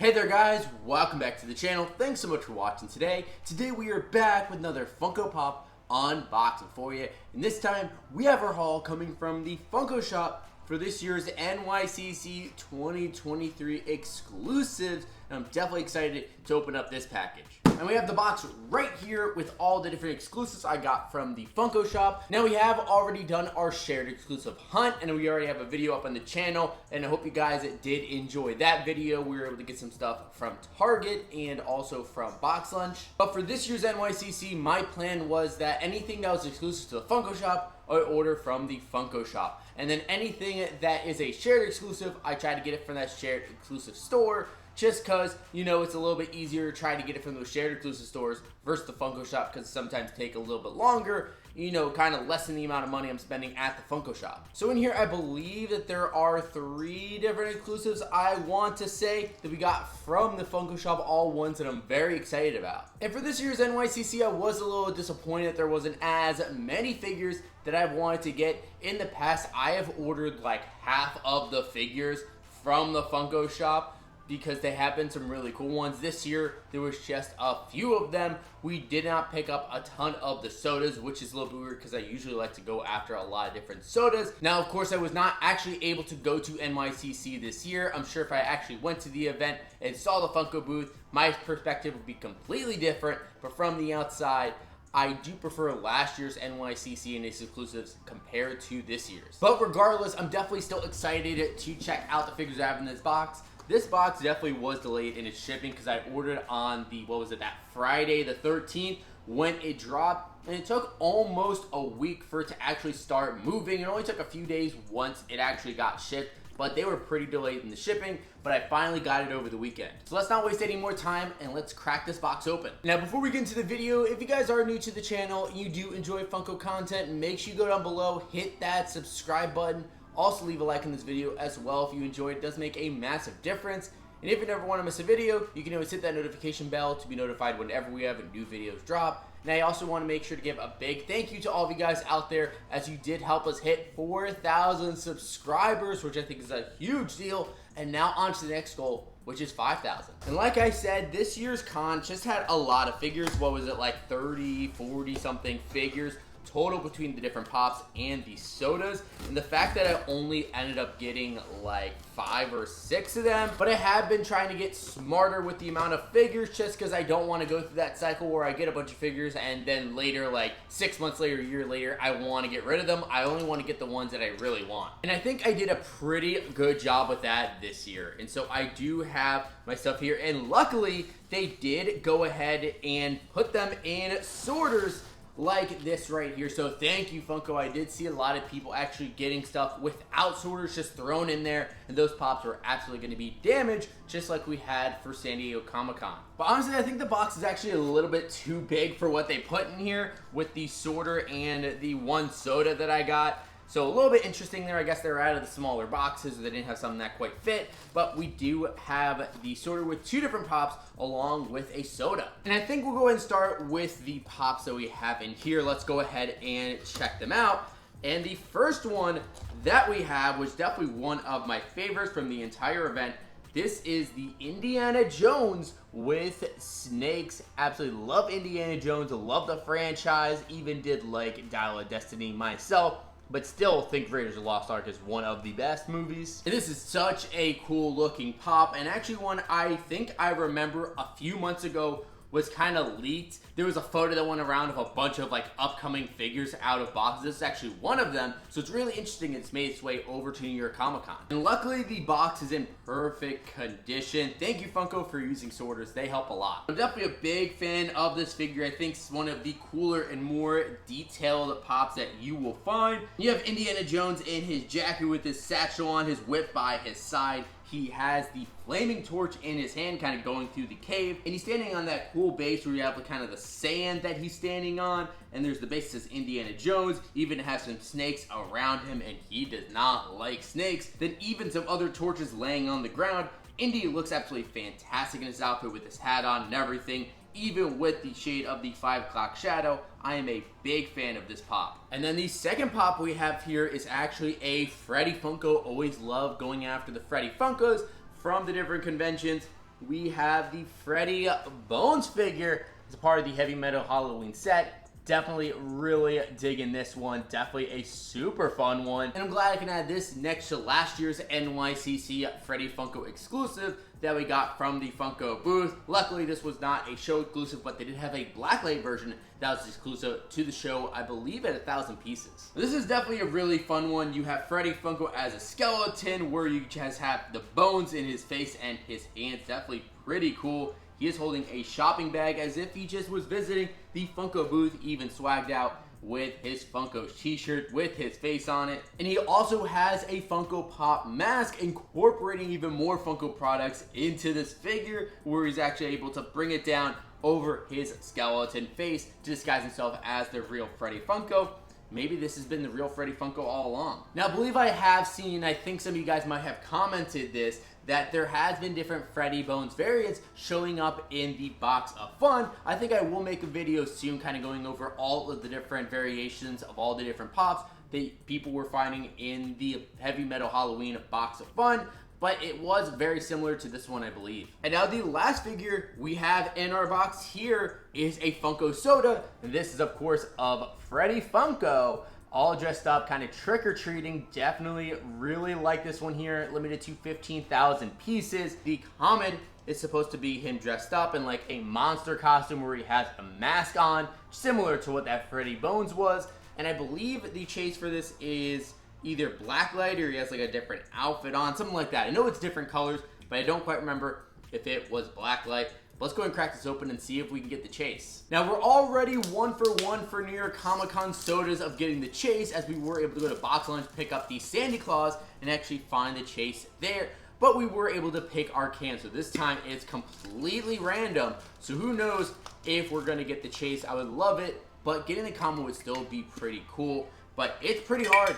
Hey there guys, welcome back to the channel. Thanks so much for watching today. Today we are back with another Funko Pop unboxing for you. And this time we have our haul coming from the Funko Shop for this year's NYCC 2023 exclusives. And I'm definitely excited to open up this package. And we have the box right here with all the different exclusives I got from the Funko Shop. Now we have already done our shared exclusive hunt, and we already have a video up on the channel, and I hope you guys did enjoy that video. We were able to get some stuff from Target and also from Box Lunch. But for this year's NYCC, my plan was that anything that was exclusive to the Funko Shop, I order from the Funko Shop. And then anything that is a shared exclusive, I try to get it from that shared exclusive store. Just because, you know, it's a little bit easier to try to get it from those shared exclusive stores versus the Funko Shop, because sometimes take a little bit longer, you know, kind of lessen the amount of money I'm spending at the Funko Shop. So in here, I believe that there are 3 different exclusives I want to say that we got from the Funko Shop, all ones that I'm very excited about. And for this year's NYCC, I was a little disappointed that there wasn't as many figures that I've wanted to get. In the past, I have ordered like half of the figures from the Funko Shop, because they have been some really cool ones. This year, there was just a few of them. We did not pick up a ton of the sodas, which is a little bit weird because I usually like to go after a lot of different sodas. Now, of course, I was not actually able to go to NYCC this year. I'm sure if I actually went to the event and saw the Funko booth, my perspective would be completely different. But from the outside, I do prefer last year's NYCC and its exclusives compared to this year's. But regardless, I'm definitely still excited to check out the figures I have in this box. This box definitely was delayed in its shipping because I ordered on the, that Friday the 13th when it dropped, and it took almost a week for it to actually start moving. It only took a few days once it actually got shipped, but they were pretty delayed in the shipping, but I finally got it over the weekend. So let's not waste any more time and let's crack this box open. Now, before we get into the video, if you guys are new to the channel and you do enjoy Funko content, make sure you go down below, hit that subscribe button. Also, leave a like in this video as well if you enjoyed. It does make a massive difference. And if you never want to miss a video, you can always hit that notification bell to be notified whenever we have new videos drop. And I also want to make sure to give a big thank you to all of you guys out there, as you did help us hit 4,000 subscribers, which I think is a huge deal. And now on to the next goal, which is 5,000. And like I said, this year's con just had a lot of figures. What was it, like 30, 40 something figures total between the different pops and the sodas. And the fact that I only ended up getting like 5 or 6 of them, but I have been trying to get smarter with the amount of figures, just because I don't want to go through that cycle where I get a bunch of figures and then later, like 6 months later, a year later, I want to get rid of them. I only want to get the ones that I really want. And I think I did a pretty good job with that this year. And so I do have my stuff here, and luckily they did go ahead and put them in sorters like this right here. So thank you, Funko. I did see a lot of people actually getting stuff without sorters just thrown in there, and those pops were absolutely going to be damaged, just like we had for San Diego Comic-Con. But honestly, I think the box is actually a little bit too big for what they put in here with the sorter and the one soda that I got. So a little bit interesting there. I guess they're out of the smaller boxes, or they didn't have something that quite fit. But we do have the sorter with 2 different pops along with a soda. And I think we'll go ahead and start with the pops that we have in here. Let's go ahead and check them out. And the first one that we have was definitely one of my favorites from the entire event. This is the Indiana Jones with snakes. Absolutely love Indiana Jones. Love the franchise. Even did like Dial of Destiny myself, but still think Raiders of the Lost Ark is one of the best movies. And this is such a cool looking pop, and actually one I think I remember a few months ago was kind of leaked. There was a photo that went around of a bunch of like upcoming figures out of boxes. This is actually one of them, so it's really interesting. It's made its way over to New York Comic Con. And luckily the box is in perfect condition. Thank you, Funko, for using sorters. They help a lot. I'm definitely a big fan of this figure. I think it's one of the cooler and more detailed pops that you will find. You have Indiana Jones in his jacket with his satchel on, his whip by his side. He has the flaming torch in his hand, kind of going through the cave, and he's standing on that cool base where you have kind of the sand that he's standing on, and there's the base that says Indiana Jones. Even has some snakes around him, and he does not like snakes. Then even some other torches laying on the ground. Indy looks absolutely fantastic in his outfit with his hat on and everything. Even with the shade of the 5 o'clock shadow, I am a big fan of this pop. And then the second pop we have here is actually a Freddy Funko. Always love going after the Freddy Funkos from the different conventions. we have the Freddy Bones figure as a part of the Heavy Metal Halloween set. Definitely really digging this one. Definitely a super fun one. And I'm glad I can add this next to last year's NYCC Freddy Funko exclusive that we got from the Funko booth. Luckily, this was not a show exclusive, but they did have a blacklight version that was exclusive to the show, I believe at 1,000 pieces. This is definitely a really fun one. You have Freddy Funko as a skeleton where you just have the bones in his face and his hands. Definitely pretty cool. He is holding a shopping bag as if he just was visiting the Funko booth, even swagged out with his Funko t-shirt with his face on it. And he also has a Funko Pop mask, incorporating even more Funko products into this figure, where he's actually able to bring it down over his skeleton face to disguise himself as the real Freddy Funko. Maybe this has been the real Freddy Funko all along. Now, I believe I have seen, I think some of you guys might have commented this, that there has been different Freddy Bones variants showing up in the box of fun. I think I will make a video soon kind of going over all of the different variations of all the different pops that people were finding in the Heavy Metal Halloween box of fun. But it was very similar to this one, I believe. And now the last figure we have in our box here is a Funko Soda. And this is, of course, of Freddy Funko, all dressed up, kind of trick-or-treating. Definitely really like this one here, limited to 15,000 pieces. The common is supposed to be him dressed up in like a monster costume where he has a mask on, similar to what that Freddy Bones was. And I believe the chase for this is either blacklight or he has like a different outfit on, something like that. I know it's different colors, but I don't quite remember if it was blacklight. Let's go and crack this open and see if we can get the chase. Now, we're already 1 for 1 for New York Comic Con sodas of getting the chase, as we were able to go to Box Lunch, pick up the Sandy Claus, and actually find the chase there. But we were able to pick our can, so this time it's completely random. So who knows if we're gonna get the chase. I would love it, but getting the common would still be pretty cool. But it's pretty hard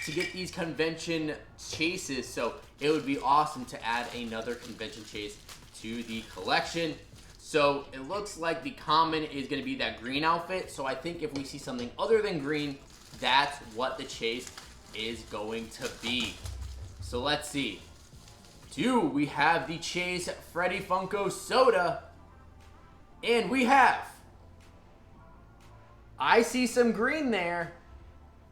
to get these convention chases, so it would be awesome to add another convention chase to the collection. So it looks like the common is going to be that green outfit, so I think if we see something other than green, that's what the chase is going to be. So let's see. Do we have the chase Freddy Funko Soda? And we have. I see some green there,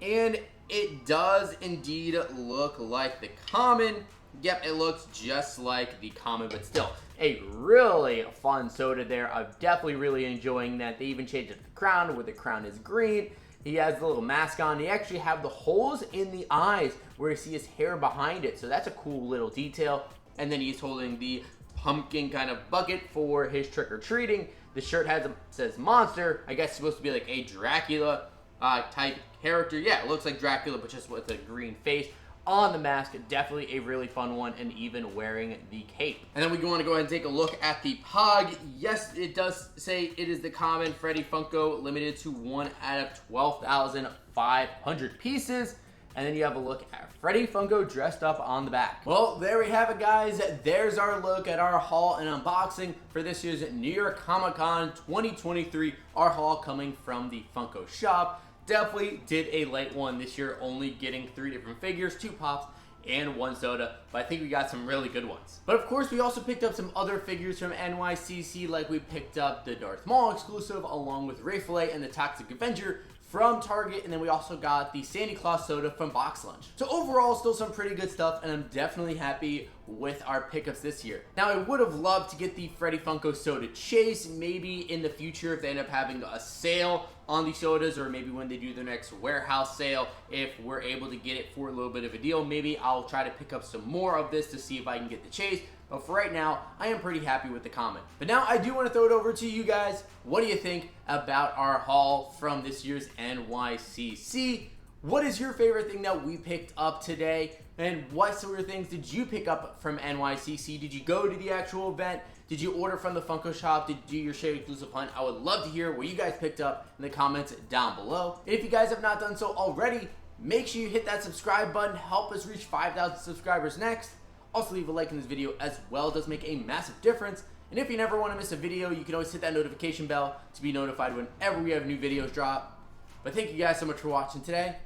and it does indeed look like the common. Yep, it looks just like the common, but still a really fun soda there. I'm definitely really enjoying that. They even changed it to the crown, where the crown is green. He has the little mask on. They actually have the holes in the eyes where you see his hair behind it, so that's a cool little detail. And then he's holding the pumpkin kind of bucket for his trick-or-treating. The shirt says monster. I guess it's supposed to be like a Dracula type character. Yeah, it looks like Dracula, but just with a green face on the mask. Definitely a really fun one, and even wearing the cape. And then we want to go ahead and take a look at the Pog. Yes, it does say it is the common Freddy Funko, limited to 1 out of 12,500 pieces. And then you have a look at Freddy Funko dressed up on the back. Well, there we have it, guys. There's our look at our haul and unboxing for this year's New York Comic Con 2023. Our haul coming from the Funko Shop. Definitely did a light one this year, only getting 3 different figures, 2 pops, and 1 soda, but I think we got some really good ones. But of course, we also picked up some other figures from NYCC, like we picked up the Darth Maul exclusive, along with Ray Fillet and the Toxic Avenger from Target, and then we also got the Sandy Claus soda from Box Lunch. So overall, still some pretty good stuff, and I'm definitely happy with our pickups this year. Now, I would have loved to get the Freddy Funko soda chase, maybe in the future if they end up having a sale on the sodas, or maybe when they do their next warehouse sale, if we're able to get it for a little bit of a deal. Maybe I'll try to pick up some more of this to see if I can get the chase. But for right now, I am pretty happy with the comment. But now I do want to throw it over to you guys. What do you think about our haul from this year's NYCC? What is your favorite thing that we picked up today? And what sort of things did you pick up from NYCC? Did you go to the actual event? Did you order from the Funko Shop? Did you do your share exclusive hunt? I would love to hear what you guys picked up in the comments down below. And if you guys have not done so already, make sure you hit that subscribe button. Help us reach 5,000 subscribers next. Also, leave a like in this video as well. It does make a massive difference. And if you never want to miss a video, you can always hit that notification bell to be notified whenever we have new videos drop. But thank you guys so much for watching today.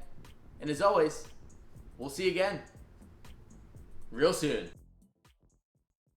And as always, we'll see you again real soon.